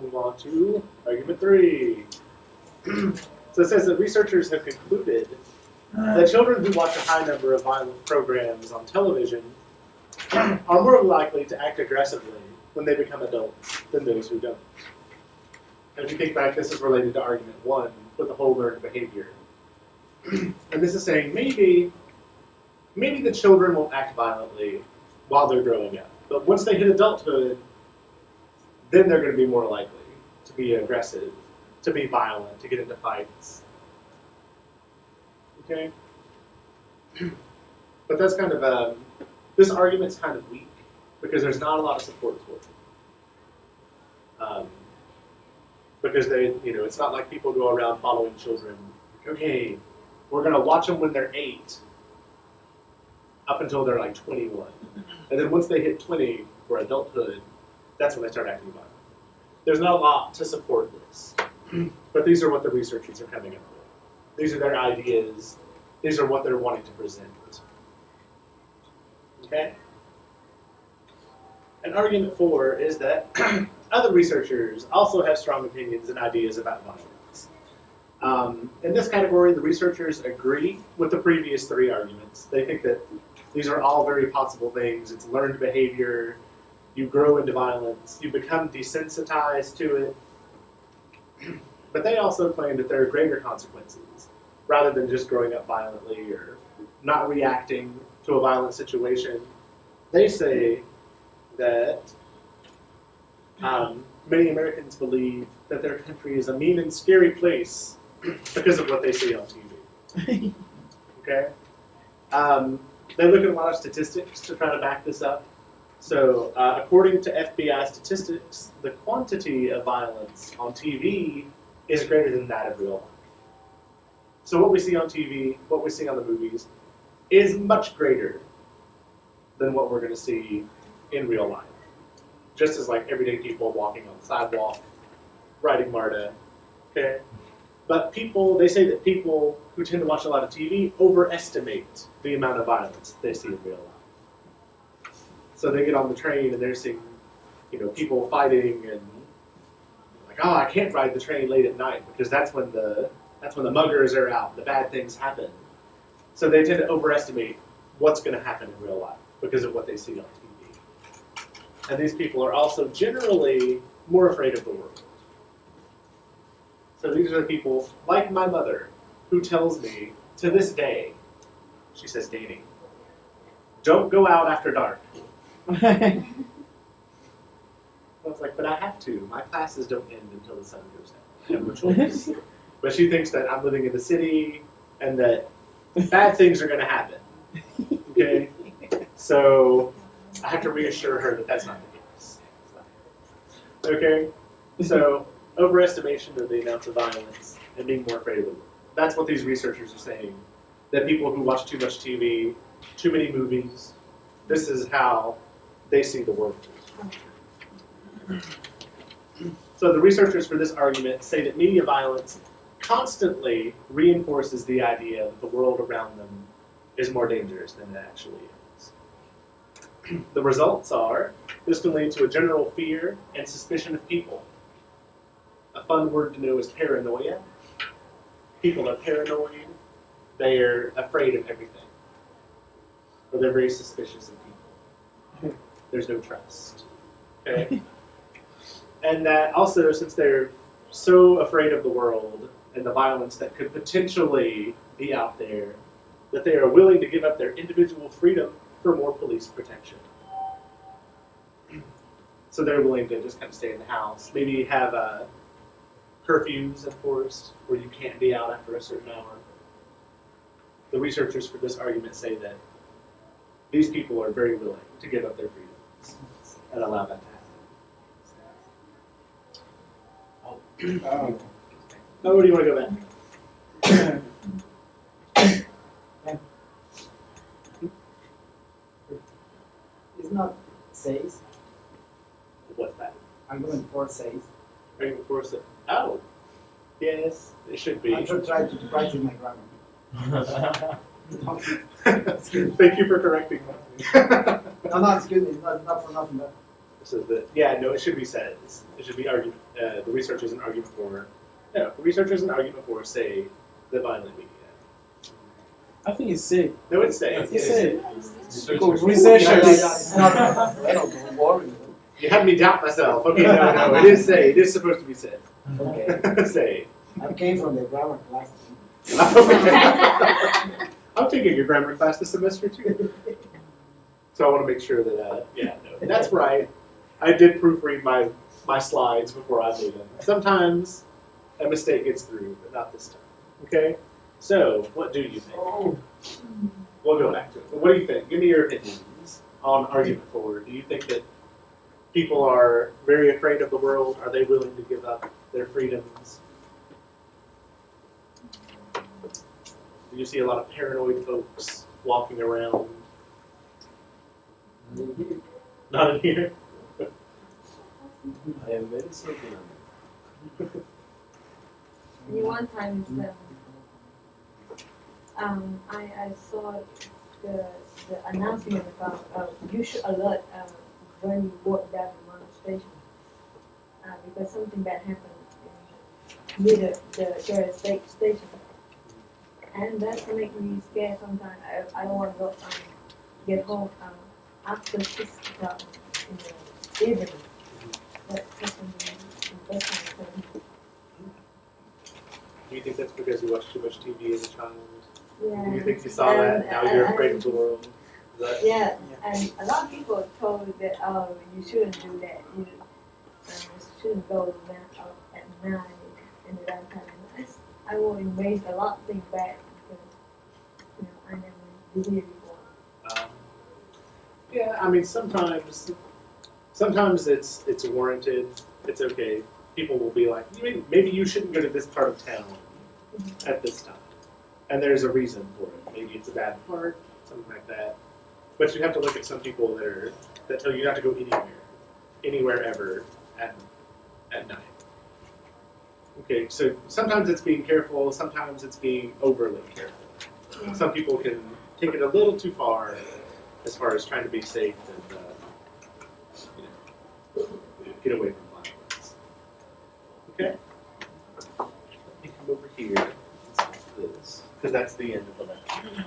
we'll move on to argument 3. So it says that researchers have concluded that children who watch a high number of violent programs on television are more likely to act aggressively when they become adults than those who don't. And if you think back, this is related to argument 1 with the whole learned behavior. And this is saying maybe the children won't act violently while they're growing up. But once they hit adulthood, then they're going to be more likely to be aggressive, to be violent, to get into fights. Okay? But that's kind of, this argument's kind of weak because there's not a lot of support for it. Because they, it's not like people go around following children. Okay, we're going to watch them when they're 8 up until they're like 21. And then once they hit 20 or adulthood, that's when they start acting violent. There's not a lot to support this. But these are what the researchers are coming up with. These are their ideas. These are what they're wanting to present. Okay? And argument 4 is that other researchers also have strong opinions and ideas about violence. In this category, the researchers agree with the previous 3 arguments. They think that these are all very possible things. It's learned behavior. You grow into violence. You become desensitized to it. But they also claim that there are greater consequences, rather than just growing up violently or not reacting to a violent situation. They say that many Americans believe that their country is a mean and scary place because of what they see on TV. Okay? They look at a lot of statistics to try to back this up. So, according to FBI statistics, the quantity of violence on TV is greater than that of real life. So what we see on TV, what we see on the movies, is much greater than what we're going to see in real life. Just as like everyday people walking on the sidewalk, riding MARTA, okay? But they say that people who tend to watch a lot of TV overestimate the amount of violence they see in real life. So they get on the train and they're seeing, people fighting and like, oh, I can't ride the train late at night because that's when the muggers are out, the bad things happen. So they tend to overestimate what's going to happen in real life because of what they see on TV. And these people are also generally more afraid of the world. So these are the people, like my mother, who tells me, to this day, she says, Danny, don't go out after dark. I was like, but I have to. My classes don't end until the sun goes down. I have no choice. But she thinks that I'm living in the city and that bad things are going to happen. Okay? So I have to reassure her that that's not the case. Okay? So overestimation of the amounts of violence and being more afraid of the world. That's what these researchers are saying. That people who watch too much TV, too many movies, this is how they see the world. So the researchers for this argument say that media violence constantly reinforces the idea that the world around them is more dangerous than it actually is. The results are, this can lead to a general fear and suspicion of people. A fun word to know is paranoia. People are paranoid. They are afraid of everything. Or they're very suspicious of people. There's no trust. Okay? And that also, since they're so afraid of the world and the violence that could potentially be out there, that they are willing to give up their individual freedom for more police protection. So they're willing to just kind of stay in the house. Maybe have curfews enforced where you can't be out after a certain hour. The researchers for this argument say that these people are very willing to give up their freedoms and allow that to happen. Now, where do you want to go back? It's not says. What's that? I'm going for says. Are you for it? Oh, yes, it should be. I should try to write in my grammar. Thank you for correcting me. No, it's good. It's not for nothing. But So that, yeah, no, it should be says. It should be argument. The research is an argument for. No, the research is an argument for say the violent media. I think it's safe. No, it's say. It's safe. Because Yeah, researchers. it's not, I don't worry. You had me doubt myself. Okay, no, it is say. It is supposed to be said. Okay, Say. I came from the grammar class. I'm taking your grammar class this semester too. So I want to make sure that, yeah, no, that's right. I did proofread my slides before I made them. Sometimes a mistake gets through, but not this time. Okay? So, what do you think? We'll go back to it. But what do you think? Give me your opinions on argument forward. Do you think that people are very afraid of the world? Are they willing to give up their freedoms? Do you see a lot of paranoid folks walking around? Not in here. I am very certain of it. One time, I saw the announcement about you should alert when you walk down the demonstration because something bad happened near the station, and that makes me scared sometimes. I don't want to go get home after 6 o'clock in the evening. That's something. Do you think that's because you watched too much TV as a child? Yeah. Do you think you saw that and now you're afraid of the world? Is that- Yeah, and a lot of people told me that, oh, you shouldn't do that. You shouldn't go out at night in the daytime. I will erase a lot of things back because, I never did it before. Yeah, I mean, sometimes it's warranted. It's okay. People will be like, maybe you shouldn't go to this part of town at this time. And there's a reason for it. Maybe it's a bad part, something like that. But you have to look at some people that tell you not to go anywhere ever at night. Okay, so sometimes it's being careful, sometimes it's being overly careful. Yeah. Some people can take it a little too far as trying to be safe and get away from violence. Okay? Let me come over here and see this, because that's the end of the lecture.